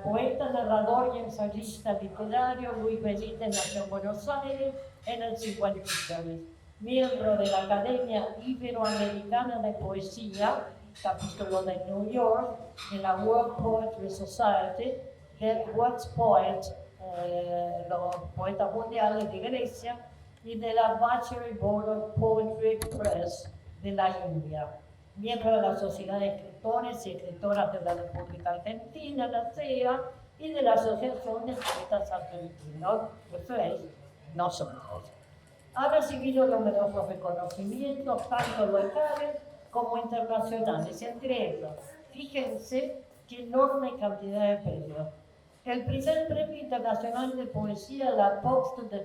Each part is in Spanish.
poeta, narrador y ensayista literario, Luis Benítez nació en Buenos Aires en el 53. Miembro de la Academia Iberoamericana de Poesía, capítulo de New York, de la World Poetry Society, del World Poets, los poetas mundiales de Grecia, y de la Vachery Board of Poetry Press de la India. Miembro de la Sociedad de Escritores y Escritoras de la República Argentina, la CEA, y de la Asociación de Poetas Argentinos, eso es, nosotros. Ha recibido numerosos reconocimientos, tanto locales como internacionales, entre ellos, fíjense qué enorme cantidad de premios. El primer Premio Internacional de Poesía, la Poste de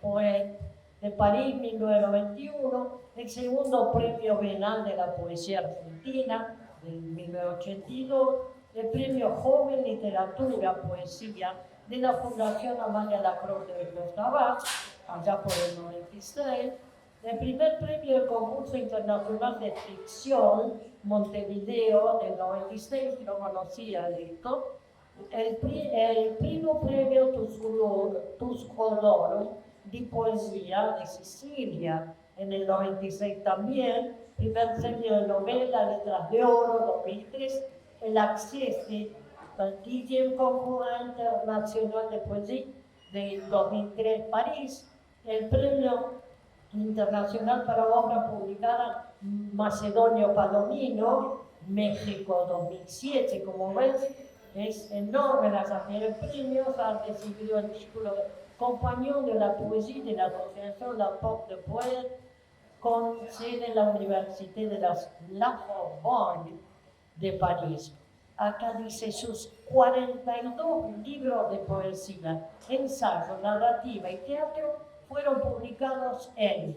Poète de París 1991, el segundo Premio Bienal de la Poesía Argentina de 1982, el Premio Joven Literatura Poesía de la Fundación Amalia Lacroix de Costa, allá por el 96, el primer premio del concurso internacional de ficción Montevideo del 96, que no conocía esto, el primo premio Tuscoloro di Poesía de Sicilia en el 96 también, primer premio de novela, Letras de Oro 2003, el Accesi, el 10e Concours Internacional de Poesía de 2003 París, el premio internacional para obra publicada Macedonio Palomino, México 2007, como ves, es enorme la cantidad de premios. Ha recibido el título de Compañón de la Poesía de la Asociación La Porte de Poète, con sede en la Universidad de la Sorbonne de París. Acá dice sus 42 libros de poesía, ensayo, narrativa y teatro fueron publicados en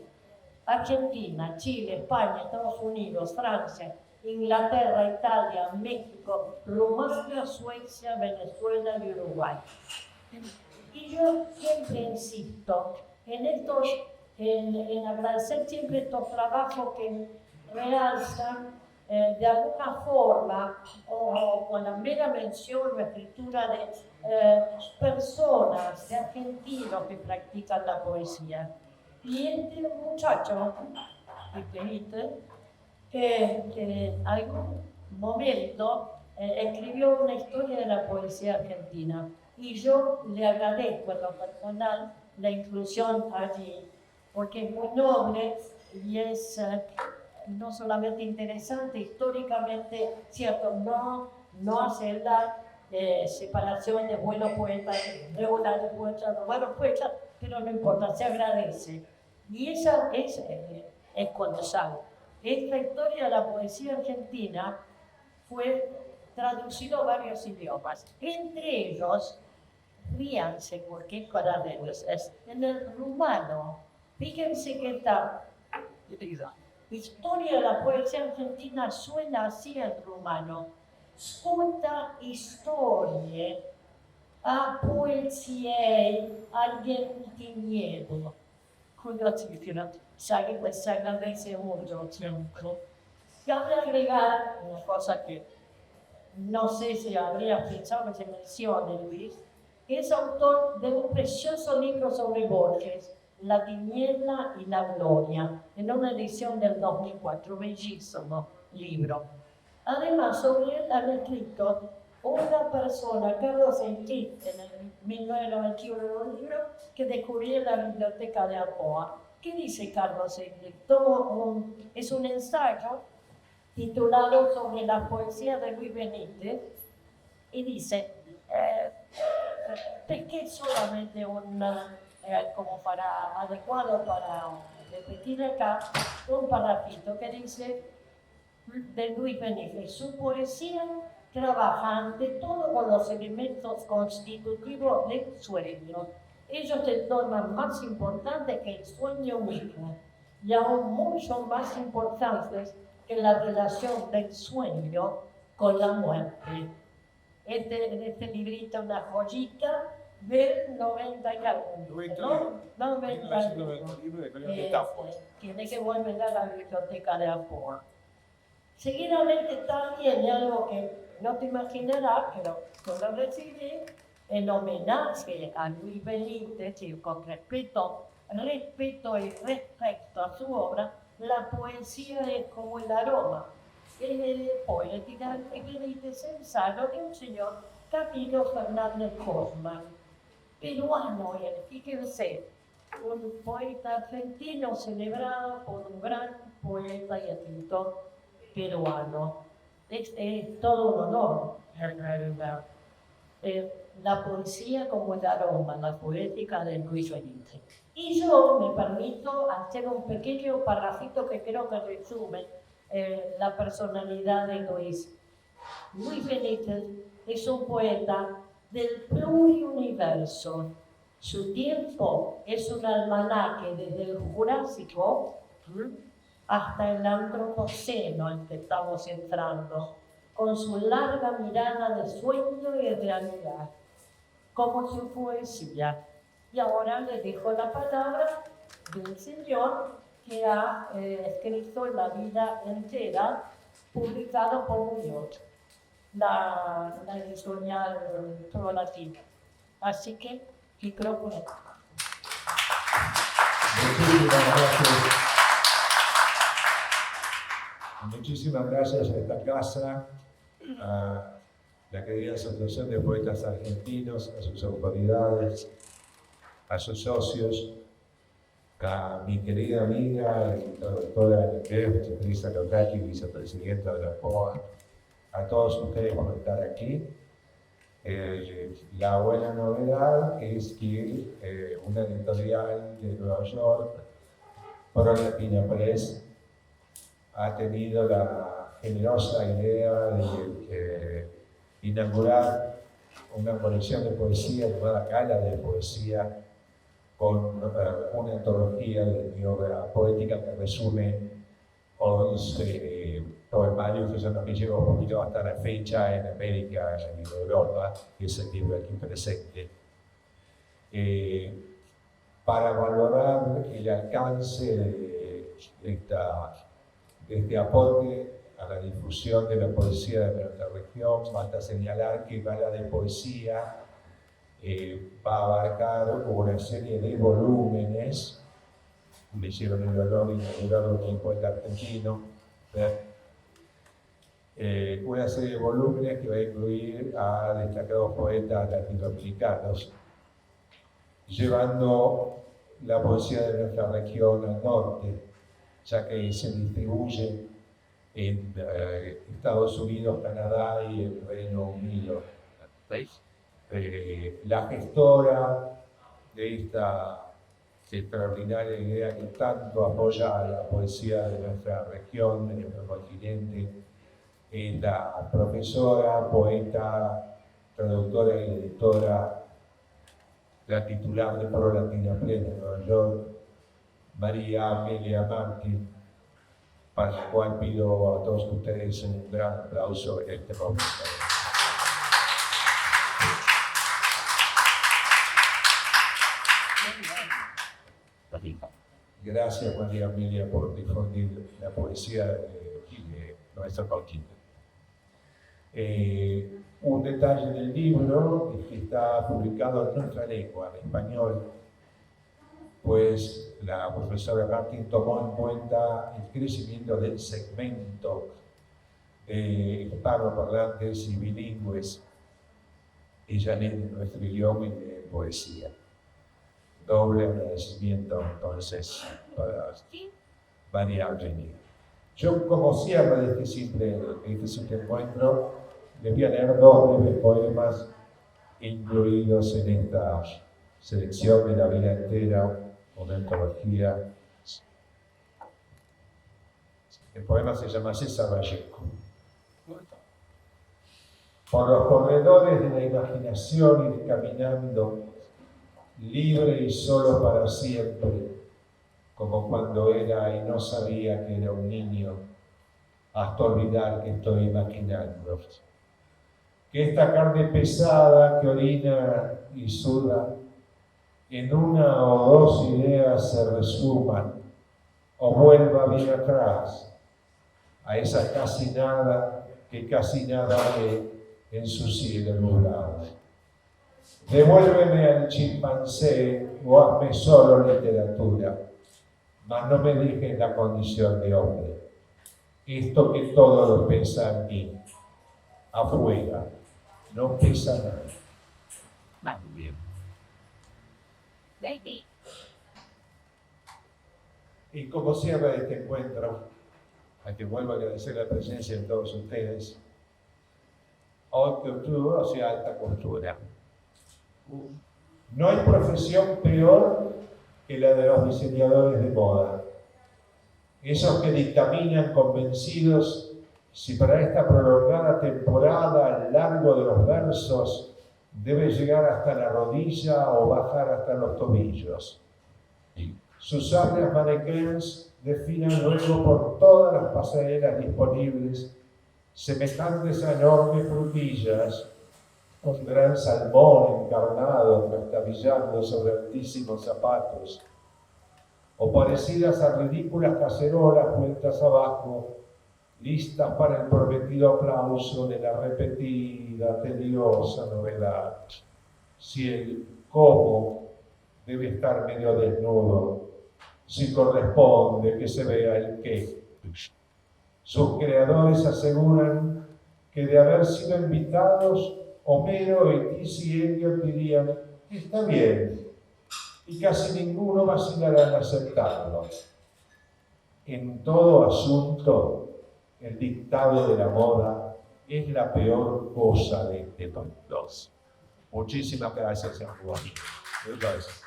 Argentina, Chile, España, Estados Unidos, Francia, Inglaterra, Italia, México, Rumania, Suecia, Venezuela y Uruguay. Y yo siempre insisto en agradecer siempre estos trabajos que realzan de alguna forma o con la mera mención o escritura de personas, de argentinos que practican la poesía. Y este muchacho, que en algún momento escribió una historia de la poesía argentina, y yo le agradezco en lo personal la inclusión allí, porque es muy noble y es no solamente interesante, históricamente cierto, no hace la separación de buenos poetas, regulares poetas, no buenos poetas, pero no importa, se agradece. Y esa es colosal. Esta historia de la poesía argentina fue traducido a varios idiomas, entre ellos, ríanse porque para verlos, es en el rumano. Fíjense que esta historia de la poesía argentina suena así en rumano. Scuta historie a poesiei argentiniero. Curiosissimo, sai che questa grandezza è molto tiempo. Cabe agregar una cosa que no sé si habría pensado que se mencione, Luis, que es autor de un precioso libro sobre Borges, La tiniebla y la gloria, en una edición del 2004, bellísimo libro. Además, sobre él han escrito una persona, Carlos Enrique, en el 1991, un libro que descubrí en la biblioteca de Alcoa. ¿Qué dice Carlos Enrique? Es un ensayo titulado sobre la poesía de Luis Benítez, y dice, pesqué solamente como para adecuado para repetir acá, un parrafito que dice de Luis Benítez: su poesía trabaja ante todo con los elementos constitutivos del sueño. Ellos se tornan más importantes que el sueño mismo, y aún mucho más importantes que la relación del sueño con la muerte. Este librito, una joyita del 90 y algo, ¿no? 91. Tiene que volver a la biblioteca de Alcoa. Seguidamente también algo que no te imaginarás, pero yo lo recibí en homenaje a Luis Benítez y con respeto y respecto a su obra, la poesía es como el aroma. Es poética y Benítez, ensayo de un señor Camilo Fernández Hoffman, peruano él, fíjense, un poeta argentino celebrado por un gran poeta y escritor peruano. Es todo un honor en realidad. La poesía como el aroma, la poética de Luis Benítez. Y yo me permito hacer un pequeño parrafito que creo que resume la personalidad de Luis. Luis Benítez es un poeta del pluriuniverso. Su tiempo es un almanaque desde el Jurásico hasta el Antropoceno en que estamos entrando, con su larga mirada de sueño y realidad, como su poesía. Y ahora le dejo la palabra de un señor que ha escrito La vida entera, publicado por Muñoz, la editorial Pro Latino. Así que, micrófono. Muchísimas gracias a esta casa, a la querida Asociación de Poetas Argentinos, a sus autoridades, a sus socios, a mi querida amiga y doctora en inglés, Teresa Locati, vicepresidenta de la POA, a todos ustedes por estar aquí. La buena novedad es que una editorial de Nueva York, Pro Latina Press, ha tenido la generosa idea de inaugurar una colección de poesía llamada Gala de Poesía, con una antología de mi obra poética que resume 11 poemarios que son los que llevo un poquito hasta la fecha en América y en Europa, que es el libro aquí presente. Para valorar el alcance de este aporte a la difusión de la poesía de nuestra región, basta señalar que Gala de Poesía va a abarcar una serie de volúmenes. Me hicieron el honor de inaugurarlo con un poeta argentino. Una serie de volúmenes que va a incluir a destacados poetas latinoamericanos, llevando la poesía de nuestra región al norte, ya que se distribuye en Estados Unidos, Canadá y el Reino Unido. La gestora de esta extraordinaria idea que tanto apoya a la poesía de nuestra región, de nuestro continente, es la profesora, poeta, traductora y editora, la titular de Pro Latina Press de Nueva York, María Amelia Martin, para la cual pido a todos ustedes un gran aplauso en este momento. Gracias, María Amelia, por difundir la poesía de nuestro continente. Un detalle del libro es que está publicado en nuestra lengua, en español, pues la profesora Martin tomó en cuenta el crecimiento del segmento de hispanoparlantes y bilingües. Ella lee nuestro idioma y de poesía. Doble agradecimiento entonces para María Eugenia. Yo, como cierre de este simple encuentro, les voy a leer dos breves poemas incluidos en esta selección de La vida entera, una antología. El poema se llama César Vallejo. Por los corredores de la imaginación ir caminando, libre y solo para siempre, como cuando era y no sabía que era un niño, hasta olvidar que estoy maquinando. Que esta carne pesada que orina y suda, en una o dos ideas se resuman o vuelva bien atrás, a esa casi nada que casi nada ve en su cielo nublado. Devuélveme al chimpancé o hazme solo literatura, mas no me dejes la condición de hombre. Esto que todo lo pesa en mí, afuera, no pesa nada. Muy bien. Baby. Y como cierra este encuentro, a que vuelvo a agradecer la presencia de todos ustedes, haute couture, o sea, alta costura. No hay profesión peor que la de los diseñadores de moda. Esos que dictaminan convencidos si para esta prolongada temporada el largo de los versos debe llegar hasta la rodilla o bajar hasta los tobillos. Sus amplias manequins desfilan luego por todas las pasarelas disponibles, semejantes a enormes frutillas, un gran salmón encarnado trastabillando sobre altísimos zapatos, o parecidas a ridículas cacerolas vueltas abajo, listas para el prometido aplauso de la repetida, tediosa novedad. Si el cómo debe estar medio desnudo, si corresponde que se vea el qué. Sus creadores aseguran que de haber sido invitados, Homero y T.C. Eliot dirían: está bien, y casi ninguno vacilará en aceptarlo. En todo asunto, el dictado de la moda es la peor cosa de todos. Muchísimas gracias, Juan. Gracias.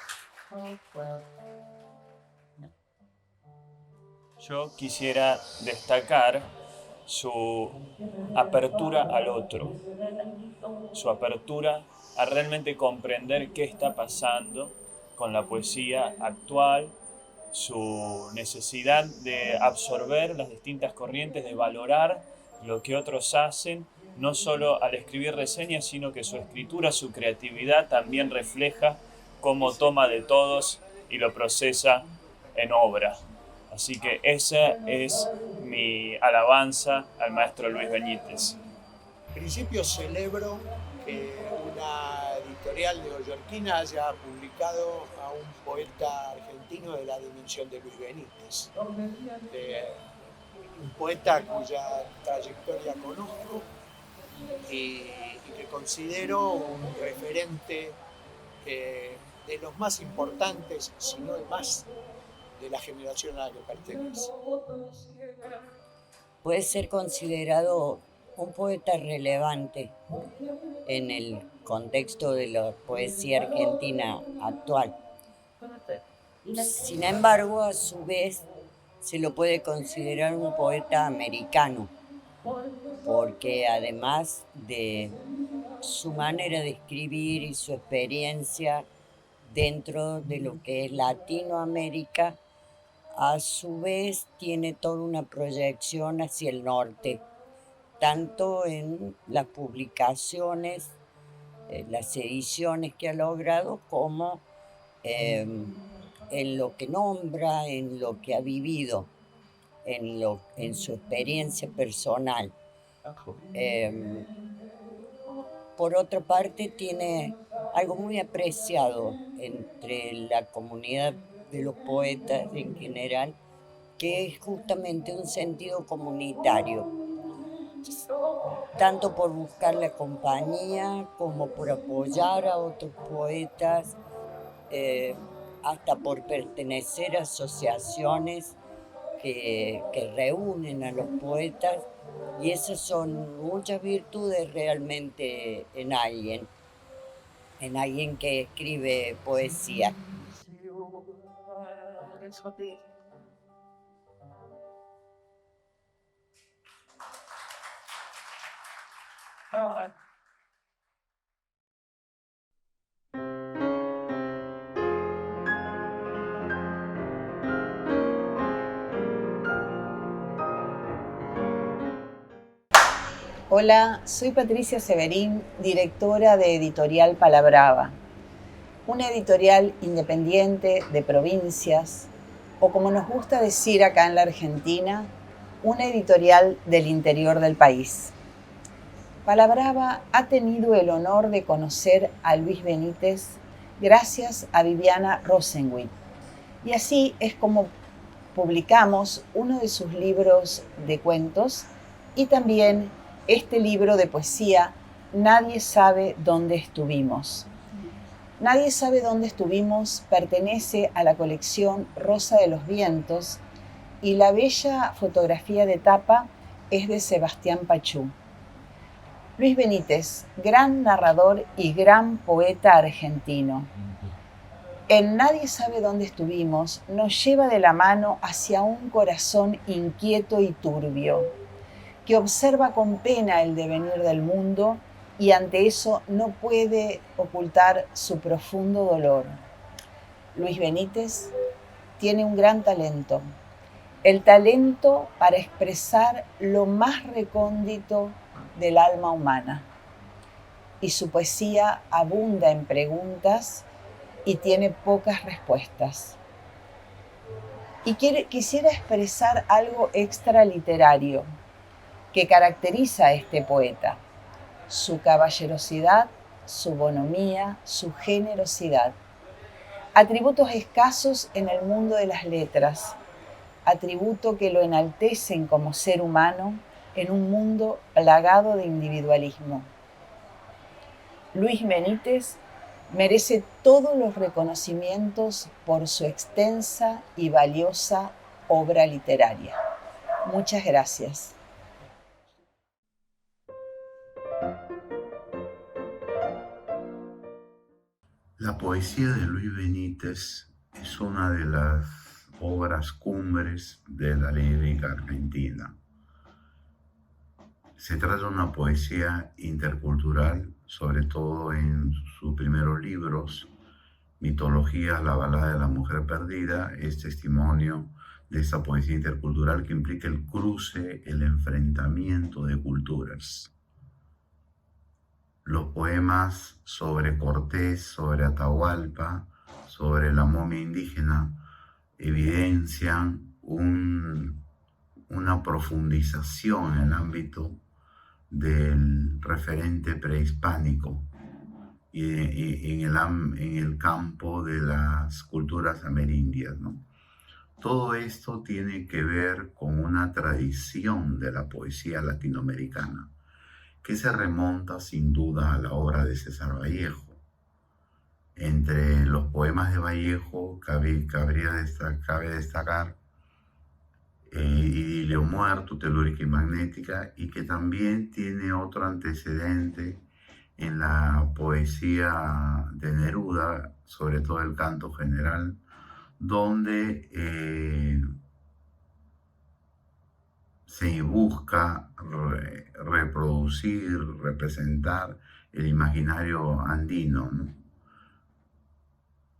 Yo quisiera destacar su apertura al otro, su apertura a realmente comprender qué está pasando con la poesía actual, su necesidad de absorber las distintas corrientes, de valorar lo que otros hacen, no solo al escribir reseñas, sino que su escritura, su creatividad también refleja cómo toma de todos y lo procesa en obra. Así que esa es mi alabanza al maestro Luis Benítez. En principio celebro que una editorial neoyorquina haya publicado a un poeta argentino de la dimensión de Luis Benítez, un poeta cuya trayectoria conozco y que considero un referente de los más importantes, si no el más, de la generación a la que pertenece. Puede ser considerado un poeta relevante en el contexto de la poesía argentina actual. Sin embargo, a su vez, se lo puede considerar un poeta americano, porque además de su manera de escribir y su experiencia dentro de lo que es Latinoamérica, a su vez tiene toda una proyección hacia el norte, tanto en las publicaciones, las ediciones que ha logrado, como en lo que nombra, en lo que ha vivido, en su experiencia personal. Por otra parte, tiene algo muy apreciado entre la comunidad de los poetas en general, que es justamente un sentido comunitario, tanto por buscar la compañía como por apoyar a otros poetas, hasta por pertenecer a asociaciones que reúnen a los poetas, y esas son muchas virtudes realmente en alguien que escribe poesía. Hola, soy Patricia Severín, directora de Editorial Palabrava, una editorial independiente de provincias, o como nos gusta decir acá en la Argentina, una editorial del interior del país. Palabrava ha tenido el honor de conocer a Luis Benítez gracias a Viviana Rosenwitz, y así es como publicamos uno de sus libros de cuentos y también este libro de poesía, Nadie sabe dónde estuvimos. Nadie sabe dónde estuvimos pertenece a la colección Rosa de los Vientos y la bella fotografía de tapa es de Sebastián Pachú. Luis Benítez, gran narrador y gran poeta argentino. En Nadie sabe dónde estuvimos nos lleva de la mano hacia un corazón inquieto y turbio, que observa con pena el devenir del mundo y ante eso no puede ocultar su profundo dolor. Luis Benítez tiene un gran talento, el talento para expresar lo más recóndito del alma humana. Y su poesía abunda en preguntas y tiene pocas respuestas. Y quisiera expresar algo extraliterario que caracteriza a este poeta: su caballerosidad, su bonomía, su generosidad. Atributos escasos en el mundo de las letras, atributos que lo enaltecen como ser humano en un mundo plagado de individualismo. Luis Benítez merece todos los reconocimientos por su extensa y valiosa obra literaria. Muchas gracias. La poesía de Luis Benítez es una de las obras cumbres de la lírica argentina. Se trata de una poesía intercultural, sobre todo en sus primeros libros, Mitologías, la balada de la mujer perdida, es testimonio de esa poesía intercultural que implica el cruce, el enfrentamiento de culturas. Los poemas sobre Cortés, sobre Atahualpa, sobre la momia indígena, evidencian una profundización en el ámbito del referente prehispánico y en el campo de las culturas amerindias, ¿no? Todo esto tiene que ver con una tradición de la poesía latinoamericana que se remonta sin duda a la obra de César Vallejo. Entre los poemas de Vallejo cabe destacar Idilio muerto, telúrica y magnética, y que también tiene otro antecedente en la poesía de Neruda, sobre todo el canto general, donde se busca reproducir, representar el imaginario andino, ¿no?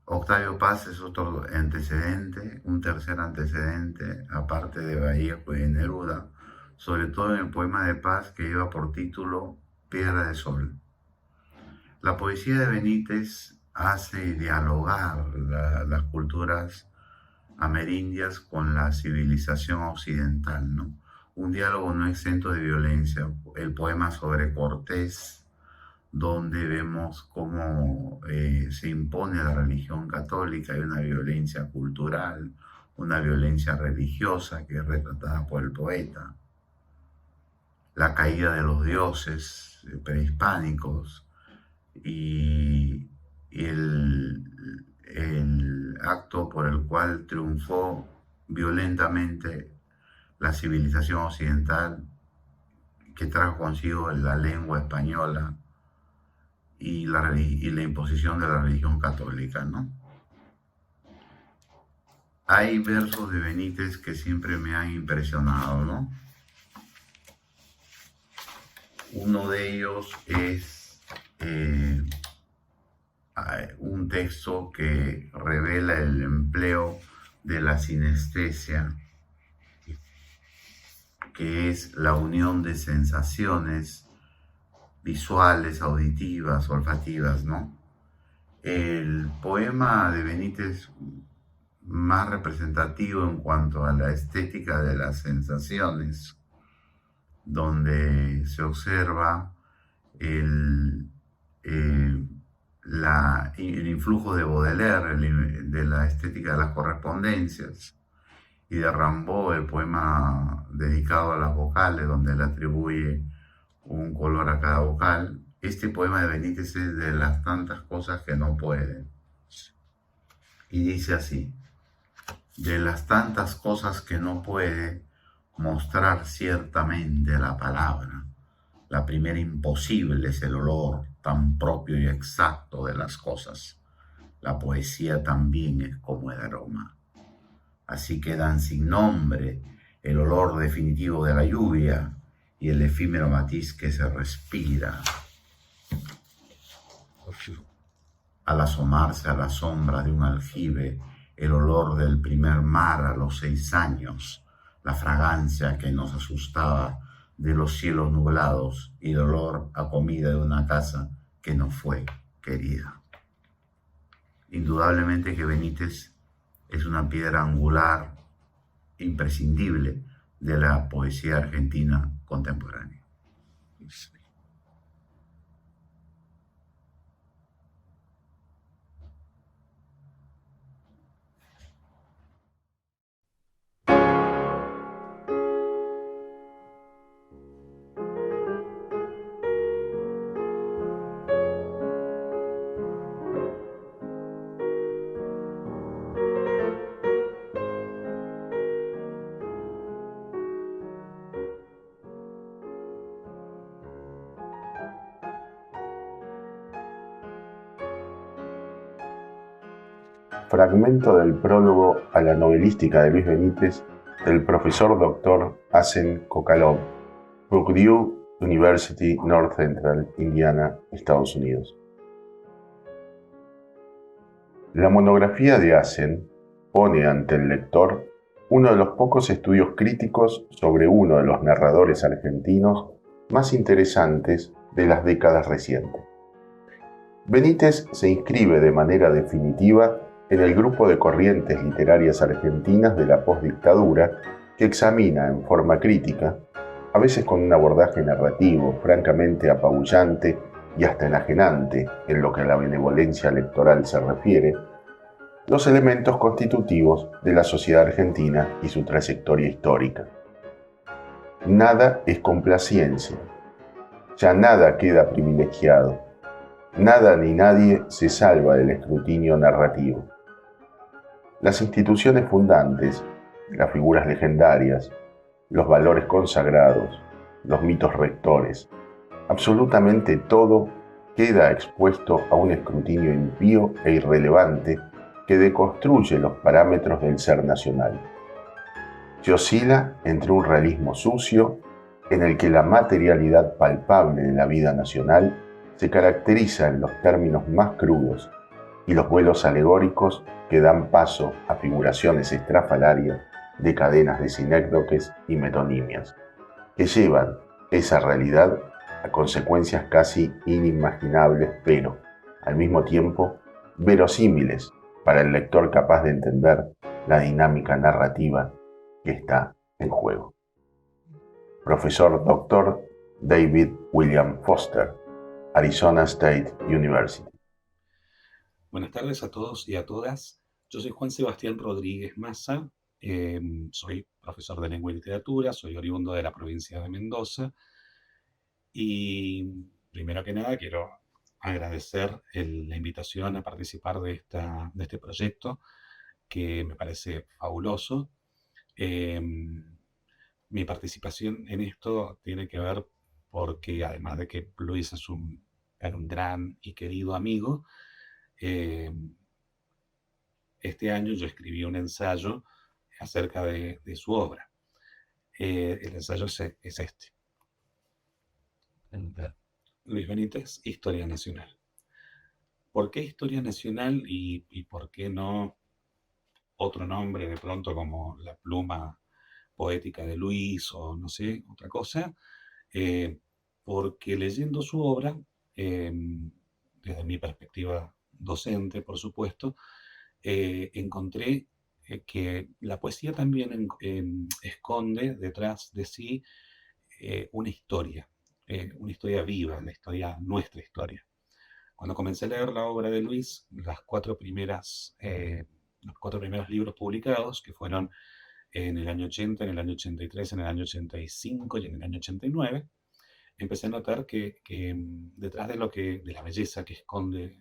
Octavio Paz es otro antecedente, un tercer antecedente, aparte de Vallejo y de Neruda, sobre todo en el poema de Paz que lleva por título Piedra de Sol. La poesía de Benítez hace dialogar las culturas amerindias con la civilización occidental, ¿no? Un diálogo no exento de violencia. El poema sobre Cortés, donde vemos cómo se impone la religión católica y una violencia cultural, una violencia religiosa que es retratada por el poeta. La caída de los dioses prehispánicos y el acto por el cual triunfó violentamente la civilización occidental, que trajo consigo la lengua española y la imposición de la religión católica, ¿no? Hay versos de Benítez que siempre me han impresionado, ¿no? Uno de ellos es un texto que revela el empleo de la sinestesia, que es la unión de sensaciones visuales, auditivas, olfativas, ¿no? El poema de Benítez más representativo en cuanto a la estética de las sensaciones, donde se observa el, eh, el influjo de Baudelaire, de la estética de las correspondencias, y de Rimbaud, el poema dedicado a las vocales, donde le atribuye un color a cada vocal. Este poema de Benítez es de las tantas cosas que no pueden. Y dice así: de las tantas cosas que no puede mostrar ciertamente la palabra, la primera imposible es el olor tan propio y exacto de las cosas. La poesía también es como el aroma. Así quedan sin nombre el olor definitivo de la lluvia y el efímero matiz que se respira al asomarse a la sombra de un aljibe, el olor del primer mar a los 6 años, la fragancia que nos asustaba de los cielos nublados y el olor a comida de una casa que no fue querida. Indudablemente que Benítez es una piedra angular imprescindible de la poesía argentina contemporánea. Fragmento del prólogo a la novelística de Luis Benítez del profesor Dr. Asen Kokalov, Purdue University, North Central, Indiana, Estados Unidos. La monografía de Asen pone ante el lector uno de los pocos estudios críticos sobre uno de los narradores argentinos más interesantes de las décadas recientes. Benítez se inscribe de manera definitiva en el grupo de corrientes literarias argentinas de la postdictadura que examina en forma crítica, a veces con un abordaje narrativo francamente apabullante y hasta enajenante en lo que a la benevolencia electoral se refiere, los elementos constitutivos de la sociedad argentina y su trayectoria histórica. Nada es complacencia, ya nada queda privilegiado, nada ni nadie se salva del escrutinio narrativo. Las instituciones fundantes, las figuras legendarias, los valores consagrados, los mitos rectores, absolutamente todo queda expuesto a un escrutinio impío e irrelevante que deconstruye los parámetros del ser nacional. Se oscila entre un realismo sucio en el que la materialidad palpable de la vida nacional se caracteriza en los términos más crudos y los vuelos alegóricos que dan paso a figuraciones estrafalarias de cadenas de sinécdoques y metonimias, que llevan esa realidad a consecuencias casi inimaginables, pero, al mismo tiempo, verosímiles para el lector capaz de entender la dinámica narrativa que está en juego. Profesor Dr. David William Foster, Arizona State University. Buenas tardes a todos y a todas. Yo soy Juan Sebastián Rodríguez Massa, soy profesor de lengua y literatura, soy oriundo de la provincia de Mendoza y primero que nada quiero agradecer la invitación a participar de este proyecto que me parece fabuloso. Mi participación en esto tiene que ver porque además de que Luis era un gran y querido amigo, este año yo escribí un ensayo acerca de su obra. El ensayo es este. Luis Benítez, Historia Nacional. ¿Por qué Historia Nacional y por qué no otro nombre de pronto como la pluma poética de Luis o no sé, otra cosa? Porque leyendo su obra, desde mi perspectiva docente, por supuesto, encontré que la poesía también esconde detrás de sí una historia viva, nuestra historia. Cuando comencé a leer la obra de Luis, los cuatro primeros libros publicados, que fueron en el año 80, en el año 83, en el año 85 y en el año 89, empecé a notar que detrás de la belleza que esconde,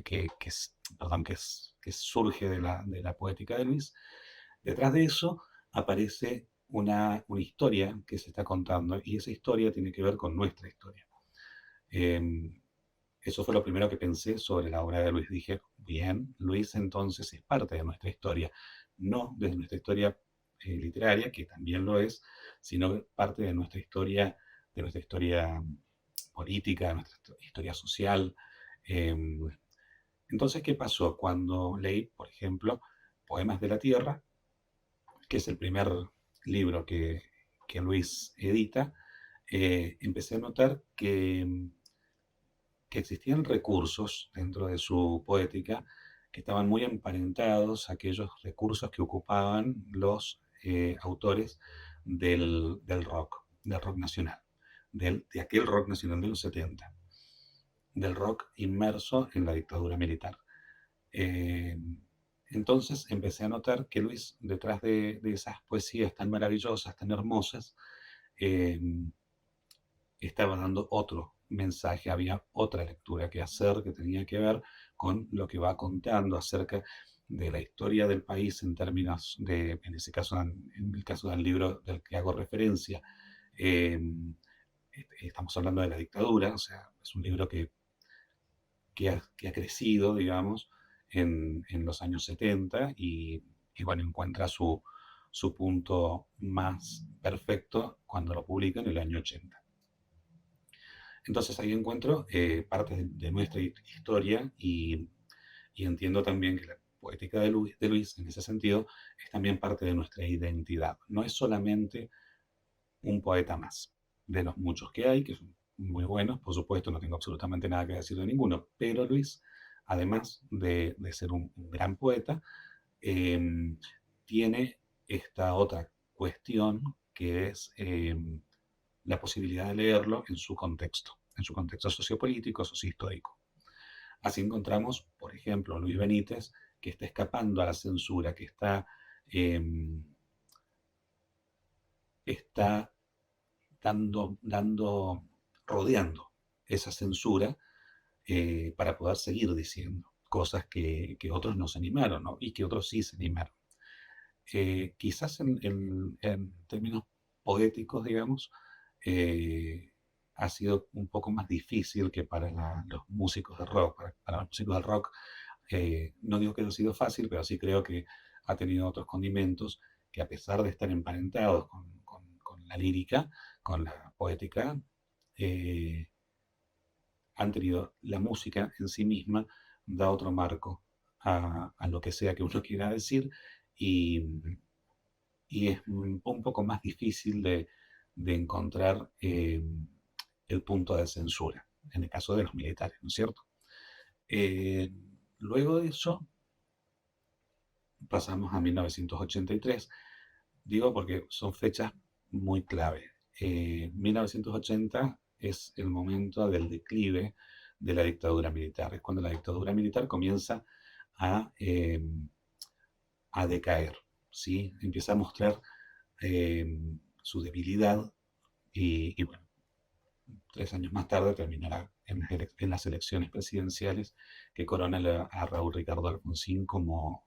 que surge de la poética de Luis, detrás de eso aparece una historia que se está contando, y esa historia tiene que ver con nuestra historia. Eso fue lo primero que pensé sobre la obra de Luis. Dije, bien, Luis entonces es parte de nuestra historia, no de nuestra historia literaria, que también lo es, sino parte de nuestra historia política, de nuestra historia social. Entonces, ¿qué pasó? Cuando leí, por ejemplo, Poemas de la Tierra, que es el primer libro que Luis edita, empecé a notar que existían recursos dentro de su poética que estaban muy emparentados a aquellos recursos que ocupaban los autores del rock nacional, de aquel rock nacional de los 70, del rock inmerso en la dictadura militar. Entonces empecé a notar que Luis, detrás de esas poesías tan maravillosas, tan hermosas, estaba dando otro mensaje, había otra lectura que hacer que tenía que ver con lo que va contando acerca de la historia del país en términos de, en el caso del libro del que hago referencia, estamos hablando de la dictadura, o sea, es un libro que ha crecido, digamos, en los años 70 y bueno, encuentra su punto más perfecto cuando lo publica en el año 80. Entonces ahí encuentro parte de nuestra historia y entiendo también que la poética de Luis, en ese sentido, es también parte de nuestra identidad. No es solamente un poeta más, de los muchos que hay, que son muy buenos, por supuesto, no tengo absolutamente nada que decir de ninguno, pero Luis, además de ser un gran poeta, tiene esta otra cuestión que es la posibilidad de leerlo en su contexto sociopolítico, sociohistórico. Así encontramos, por ejemplo, a Luis Benítez, que está escapando a la censura, que está rodeando esa censura para poder seguir diciendo cosas que otros no se animaron, ¿no? Y que otros sí se animaron. Quizás en términos poéticos, digamos, ha sido un poco más difícil que para los músicos de rock. Para los músicos del rock, no digo que haya sido fácil, pero sí creo que ha tenido otros condimentos que, a pesar de estar emparentados con la lírica, con la poética, han tenido la música en sí misma, da otro marco a lo que sea que uno quiera decir, y es un poco más difícil de encontrar el punto de censura, en el caso de los militares, ¿no es cierto? Luego de eso, pasamos a 1983, digo porque son fechas muy clave. 1980 es el momento del declive de la dictadura militar, es cuando la dictadura militar comienza a decaer, ¿sí? Empieza a mostrar su debilidad y bueno, 3 años más tarde terminará en las elecciones presidenciales que coronan a Raúl Ricardo Alfonsín como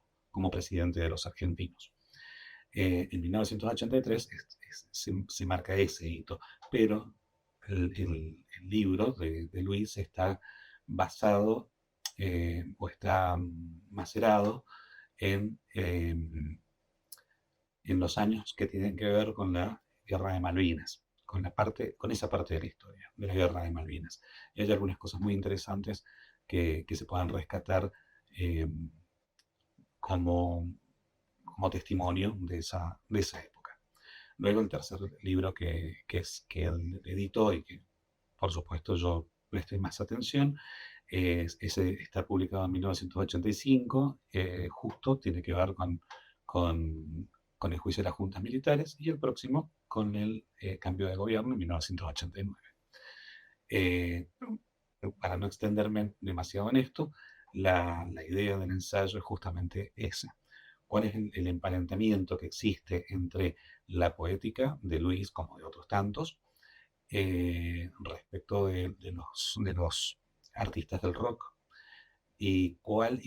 presidente de los argentinos. En 1983 se marca ese hito, pero el libro de Luis está basado o está macerado en los años que tienen que ver con la Guerra de Malvinas, con esa parte de la historia, de la Guerra de Malvinas. Y hay algunas cosas muy interesantes que se puedan rescatar como testimonio de esa época. Luego el tercer libro que él editó y que por supuesto yo presté más atención, ese está publicado en 1985, justo tiene que ver con con el juicio de las juntas militares y el próximo con el cambio de gobierno en 1989. Para no extenderme demasiado en esto, la idea del ensayo es justamente esa. ¿Cuál es el emparentamiento que existe entre la poética de Luis, como de otros tantos, respecto de los artistas del rock? Y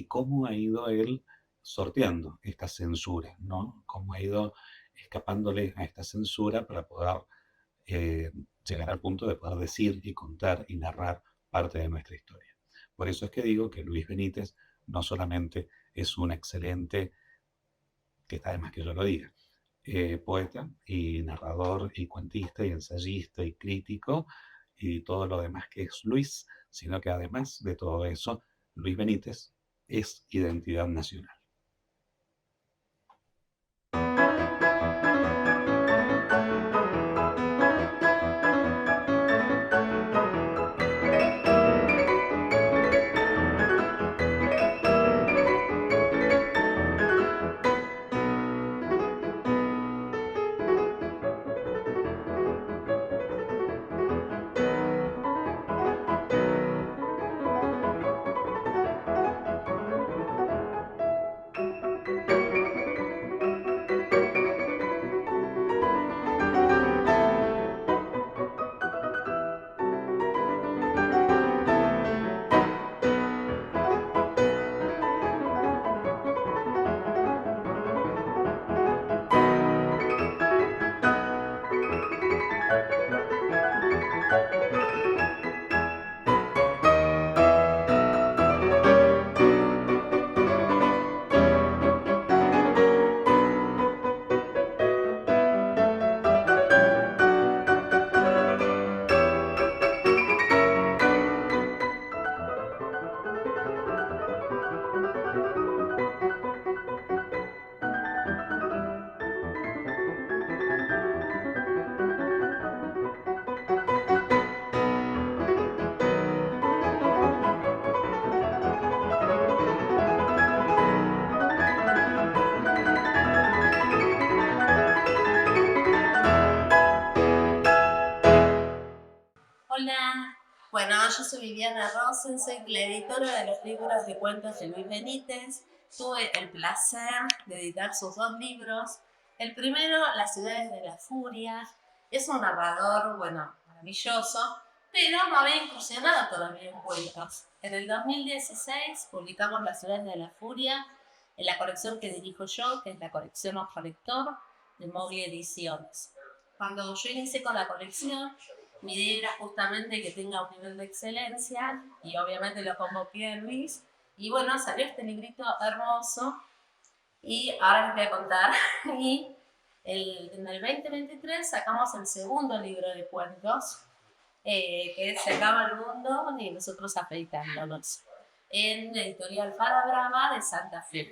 cómo ha ido él sorteando esta censura, ¿no? Cómo ha ido escapándole a esta censura para poder llegar al punto de poder decir y contar y narrar parte de nuestra historia. Por eso es que digo que Luis Benítez no solamente es un excelente, que está de más que yo lo diga, poeta y narrador y cuentista y ensayista y crítico y todo lo demás que es Luis, sino que además de todo eso, Luis Benítez es identidad nacional. Hola, bueno, yo soy Viviana Rosen, soy la editora de los libros de cuentos de Luis Benítez. Tuve el placer de editar sus 2 libros. El primero, Las ciudades de la furia, es un narrador, bueno, maravilloso, pero no había incursionado todavía en cuentos. En el 2016 publicamos Las ciudades de la furia en la colección que dirijo yo, que es la colección Ojo Lector de Mowgli Ediciones. Cuando yo inicié con la colección, mi idea era justamente que tenga un nivel de excelencia y obviamente lo convoqué a Luis. Y bueno, salió este librito hermoso y ahora les voy a contar. Y en el 2023 sacamos el segundo libro de cuentos, que Se acaba el mundo y nosotros afeitándonos, en Editorial Fada Brava de Santa Fe.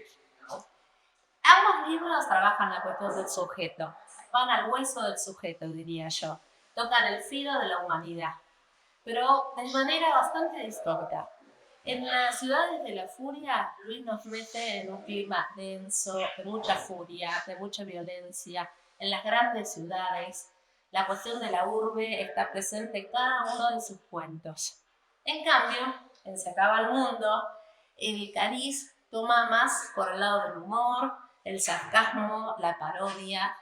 Ambos libros trabajan la cuestión del sujeto, van al hueso del sujeto, diría yo. Tocan el filo de la humanidad, pero de manera bastante distinta. En las ciudades de la furia, Luis nos mete en un clima denso, de mucha furia, de mucha violencia. En las grandes ciudades, la cuestión de la urbe está presente en cada uno de sus cuentos. En cambio, en Se acaba el mundo, el cariz toma más por el lado del humor, el sarcasmo, la parodia.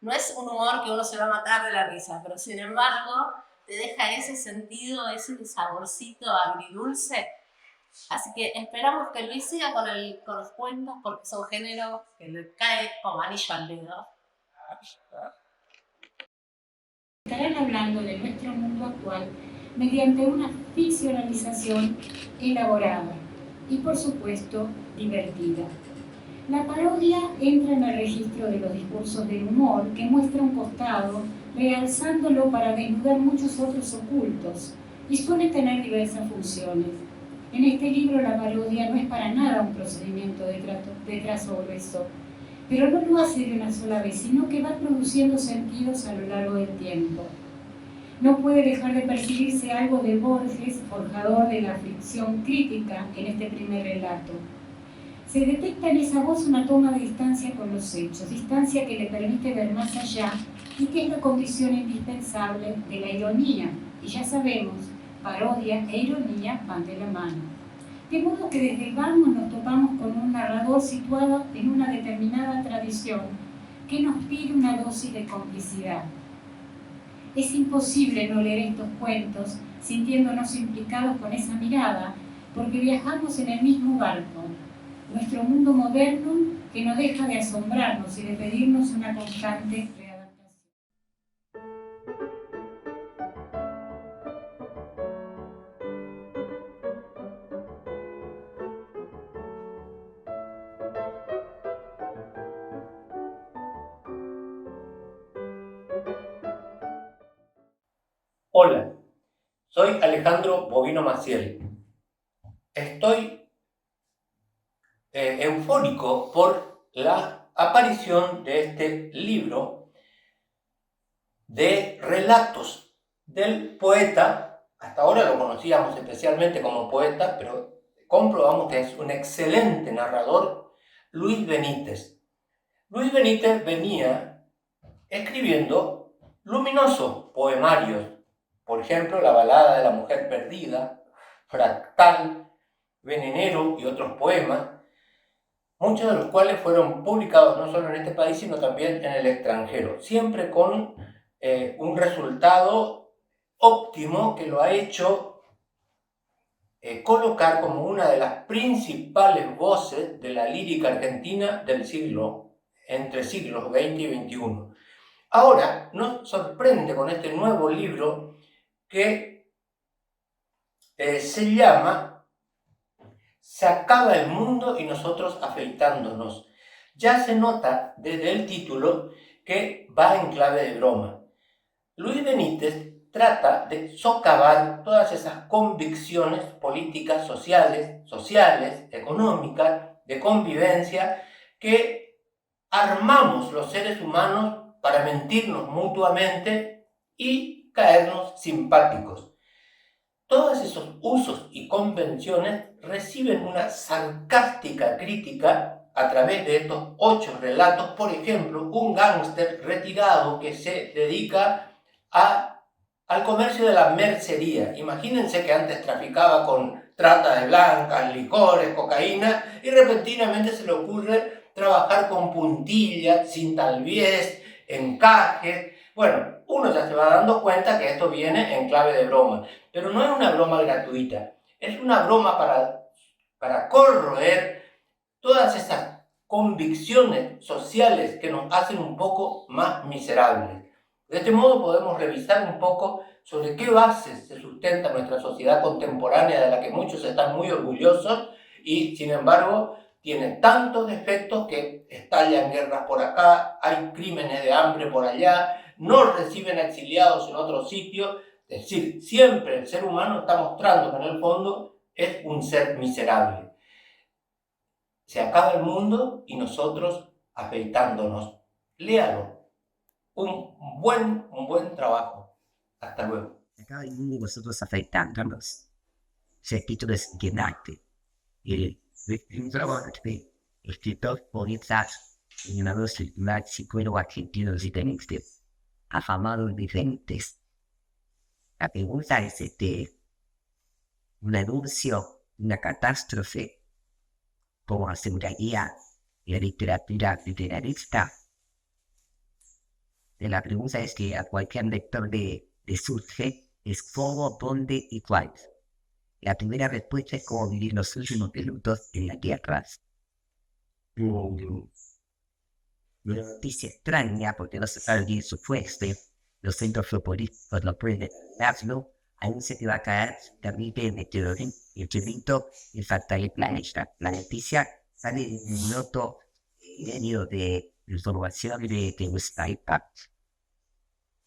No es un humor que uno se va a matar de la risa, pero sin embargo te deja ese sentido, ese saborcito agridulce. Así que esperamos que Luis siga con los cuentos porque son géneros que le cae como anillo al dedo. Estarán hablando de nuestro mundo actual mediante una ficcionalización elaborada y, por supuesto, divertida. La parodia entra en el registro de los discursos del humor que muestra un costado, realzándolo para desnudar muchos otros ocultos, y suele tener diversas funciones. En este libro la parodia no es para nada un procedimiento de trazo grueso, pero no lo hace de una sola vez, sino que va produciendo sentidos a lo largo del tiempo. No puede dejar de percibirse algo de Borges, forjador de la ficción crítica, en este primer relato. Se detecta en esa voz una toma de distancia con los hechos, distancia que le permite ver más allá y que es la condición indispensable de la ironía. Y ya sabemos, parodia e ironía van de la mano. De modo que desde el vamos nos topamos con un narrador situado en una determinada tradición que nos pide una dosis de complicidad. Es imposible no leer estos cuentos sintiéndonos implicados con esa mirada, porque viajamos en el mismo barco, nuestro mundo moderno que no deja de asombrarnos y de pedirnos una constante readaptación. Hola, soy Alejandro Bovino Maciel. Estoy eufórico por la aparición de este libro de relatos del poeta. Hasta ahora lo conocíamos especialmente como poeta, pero comprobamos que es un excelente narrador, Luis Benítez. Luis Benítez venía escribiendo luminosos poemarios. Por ejemplo, la balada de la mujer perdida, Fractal, Venenero y otros poemas, muchos de los cuales fueron publicados no solo en este país, sino también en el extranjero, siempre con un resultado óptimo que lo ha hecho colocar como una de las principales voces de la lírica argentina del siglo, entre siglos XX y XXI. Ahora nos sorprende con este nuevo libro que se llama Se acaba el mundo y nosotros afeitándonos. Ya se nota desde el título que va en clave de broma. Luis Benítez trata de socavar todas esas convicciones políticas, sociales, económicas, de convivencia, que armamos los seres humanos para mentirnos mutuamente y caernos simpáticos. Todos esos usos y convenciones reciben una sarcástica crítica a través de estos 8 relatos. Por ejemplo, un gángster retirado que se dedica al comercio de la mercería. Imagínense que antes traficaba con trata de blancas, licores, cocaína, y repentinamente se le ocurre trabajar con puntillas, cinta albiés, encajes. Bueno, uno ya se va dando cuenta que esto viene en clave de broma, pero no es una broma gratuita, es una broma para corroer todas esas convicciones sociales que nos hacen un poco más miserables. De este modo podemos revisar un poco sobre qué bases se sustenta nuestra sociedad contemporánea, de la que muchos están muy orgullosos y, sin embargo, tiene tantos defectos que estallan guerras por acá, hay crímenes de hambre por allá, no reciben exiliados en otro sitio. Es decir, siempre el ser humano está mostrando que en el fondo es un ser miserable. Se acaba el mundo y nosotros afeitándonos. Léalo. Un buen trabajo. Hasta luego. Se acaba el mundo y nosotros afeitándonos. Ese título es inquietante. El escritor, poeta y ganador circular psicólogo argentino diferente, afamado en diferentes. La pregunta es un anuncio, una catástrofe, como aseguraría la literatura literarista. La pregunta es que a cualquier lector le surge es cómo, dónde y cuál. La primera respuesta es cómo vivir los últimos minutos en la tierra. Una noticia extraña, porque no se sabe bien su fuente. Los centros geopolíticos no pueden darlo. Aún se te va a caer terrible el meteorito y falta el planeta. La noticia sale de un noto medio de información de nuestra época.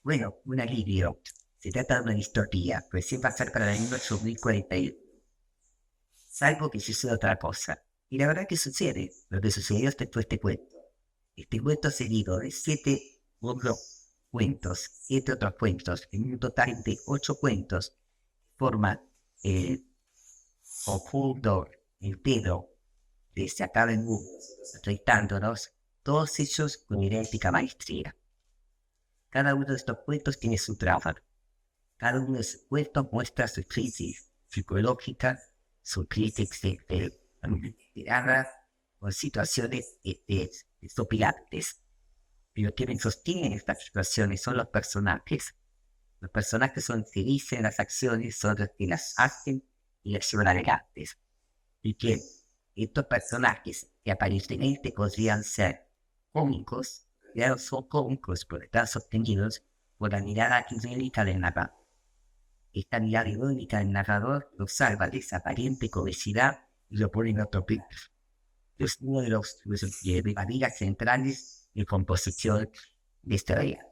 Bueno, un alivio. Se trata de una distopía, recién va a ser para el año 2041. Salvo que suceda otra cosa. Y la verdad que sucede. Lo que sucedió después de este cuento. Este cuento seguido de 7 otros cuentos, 7 otros cuentos, en un total de 8 cuentos, forman el conjunto entero Se acaba el mundo, afectándonos, todos ellos con idéntica maestría. Cada uno de estos cuentos tiene su trama. Cada uno de esos cuentos muestra su crisis psicológica, su crisis tirada con situaciones desopilantes. Pero quienes sostienen estas situaciones son los personajes. Los personajes son los que dicen las acciones, son los que las hacen y las llevan adelante. Y que estos personajes que aparentemente podrían ser cómicos, ya no son cómicos porque están sostenidos por la mirada irónica del narrador. Esta mirada irónica del narrador lo salva de esa aparente comicidad y lo pone en otro plano. Es uno de los medidas centrales de composición de esta obra.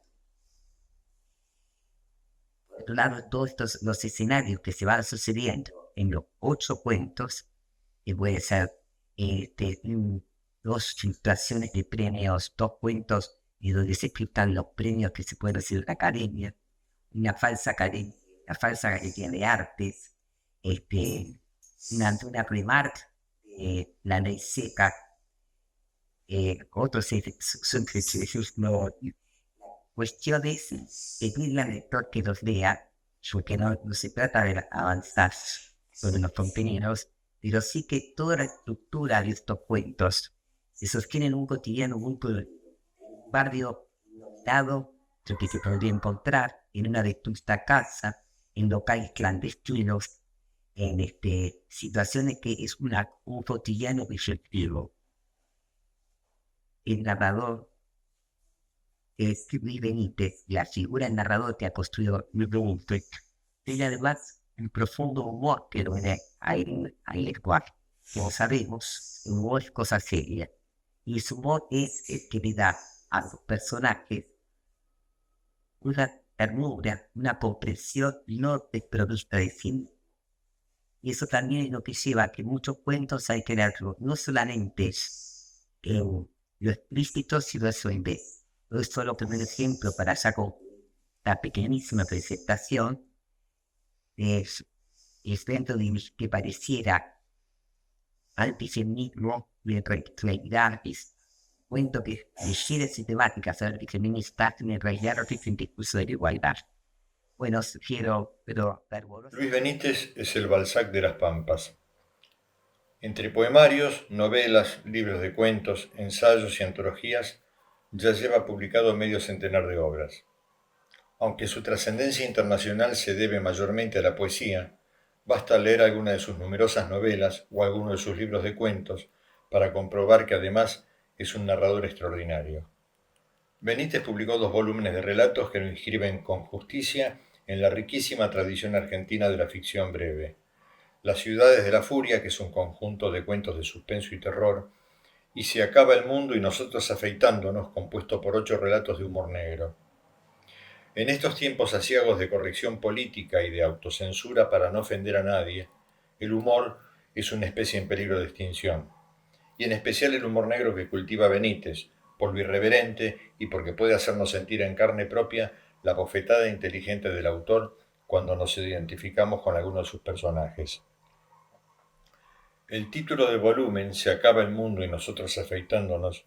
Por otro lado, todos los escenarios que se van sucediendo en los 8 cuentos, que puede ser 2 situaciones de premios, 2 cuentos y donde se explican los premios que se pueden hacer en la academia, una falsa galería de artes, una Primark, la ley seca, otros son cuestiones que pide al lector que los lea, porque no se trata de avanzar sobre los contenidos, pero sí que toda la estructura de estos cuentos se sostiene en un cotidiano muy barrio dado, lo que se podría encontrar en una vetusta casa, en locales clandestinos, en situaciones que es un cotidiano efectivo. El narrador es Luis Benítez, la figura del narrador que ha construido Luis Benítez, tiene además un profundo humor que lo une al lenguaje. Como sabemos, el humor es cosa seria, y su humor es el que le da a los personajes una ternura, una comprensión no desprovista de sí. Y eso también es lo que lleva a que muchos cuentos hay que leerlo, no solamente lo explícito, sino eso en vez. Es solo como un ejemplo para ya con la pequeñísima presentación es dentro de que pareciera antifeminismo y en realidad es cuento que requiere sistemáticas antifeministas en realidad no es un discurso de la igualdad. Bueno, sugiero, pero fervoroso. Luis Benítez es el Balzac de las Pampas. Entre poemarios, novelas, libros de cuentos, ensayos y antologías, ya lleva publicado medio centenar de obras. Aunque su trascendencia internacional se debe mayormente a la poesía, basta leer alguna de sus numerosas novelas o alguno de sus libros de cuentos para comprobar que además es un narrador extraordinario. Benítez publicó 2 volúmenes de relatos que lo inscriben con justicia en la riquísima tradición argentina de la ficción breve. Las ciudades de la furia, que es un conjunto de cuentos de suspenso y terror, y Se acaba el mundo y nosotros afeitándonos, compuesto por 8 relatos de humor negro. En estos tiempos aciagos de corrección política y de autocensura para no ofender a nadie, el humor es una especie en peligro de extinción. Y en especial el humor negro que cultiva Benítez, por lo irreverente y porque puede hacernos sentir en carne propia la bofetada inteligente del autor cuando nos identificamos con alguno de sus personajes. El título del volumen, Se acaba el mundo y nosotros afeitándonos,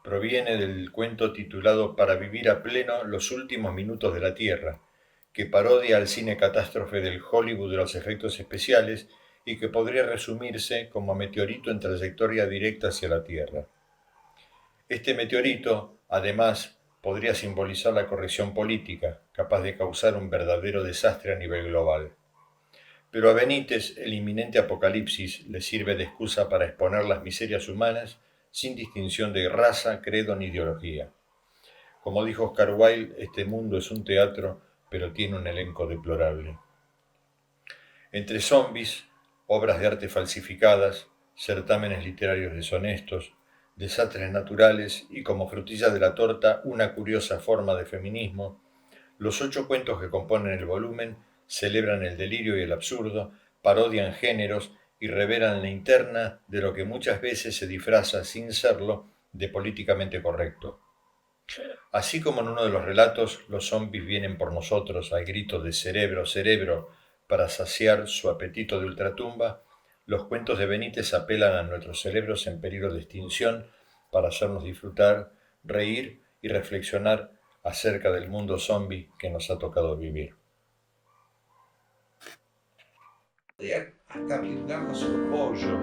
proviene del cuento titulado Para vivir a pleno los últimos minutos de la Tierra, que parodia al cine catástrofe del Hollywood de los efectos especiales y que podría resumirse como meteorito en trayectoria directa hacia la Tierra. Este meteorito, además, podría simbolizar la corrección política, capaz de causar un verdadero desastre a nivel global. Pero a Benítez el inminente apocalipsis le sirve de excusa para exponer las miserias humanas sin distinción de raza, credo ni ideología. Como dijo Oscar Wilde, este mundo es un teatro, pero tiene un elenco deplorable. Entre zombies, obras de arte falsificadas, certámenes literarios deshonestos, desastres naturales y como frutilla de la torta una curiosa forma de feminismo, los 8 cuentos que componen el volumen celebran el delirio y el absurdo, parodian géneros y revelan la interna de lo que muchas veces se disfraza, sin serlo, de políticamente correcto. Así como en uno de los relatos los zombies vienen por nosotros al grito de cerebro, cerebro, para saciar su apetito de ultratumba, Los cuentos de Benítez apelan a nuestros cerebros en peligro de extinción para hacernos disfrutar, reír y reflexionar acerca del mundo zombie que nos ha tocado vivir. Hasta brindarnos su apoyo,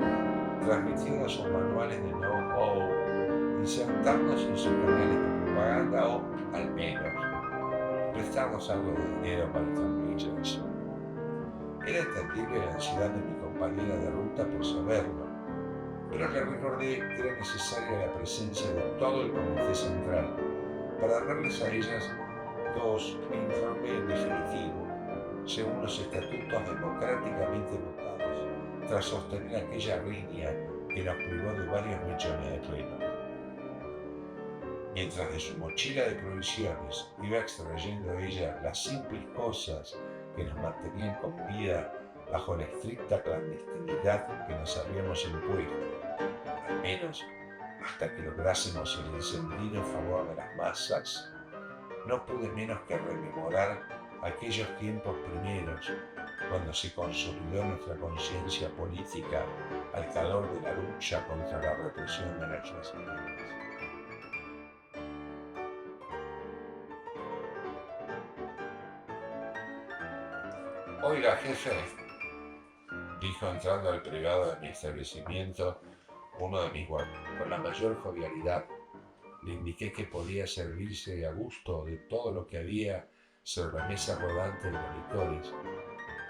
transmitirnos sus manuales de know-how, insertarnos en sus canales de propaganda o, al menos, prestarnos algo de dinero para transmitirnos. Era entendible la ansiedad de mi compañera de ruta por saberlo, pero le recordé que era necesaria la presencia de todo el Comité Central para darles a ellas dos informes en definitivo, según los estatutos democráticamente votados, tras sostener aquella riña que nos privó de varios millones de plenos. Mientras de su mochila de provisiones iba extrayendo ella las simples cosas que nos mantenían con vida bajo la estricta clandestinidad que nos habíamos impuesto, al menos hasta que lográsemos el encendido en favor de las masas, no pude menos que rememorar aquellos tiempos primeros, cuando se consolidó nuestra conciencia política al calor de la lucha contra la represión de nuestras vidas. Oiga, jefe, dijo entrando al privado de mi establecimiento uno de mis guardias. Con la mayor jovialidad le indiqué que podía servirse a gusto de todo lo que había sobre la mesa rodante de los licores,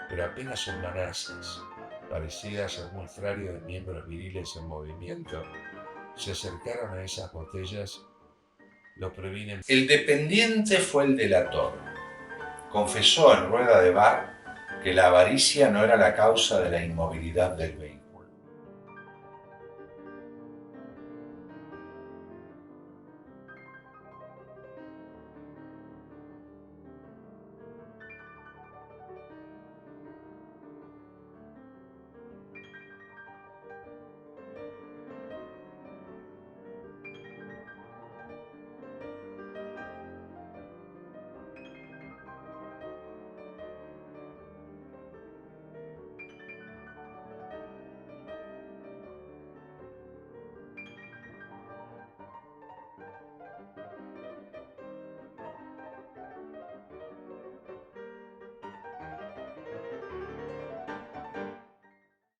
pero apenas sus manazas, parecidas al muestrario de miembros viriles en movimiento, se acercaron a esas botellas, lo previne. El dependiente fue el delator. Confesó en rueda de bar que la avaricia no era la causa de la inmovilidad del 20.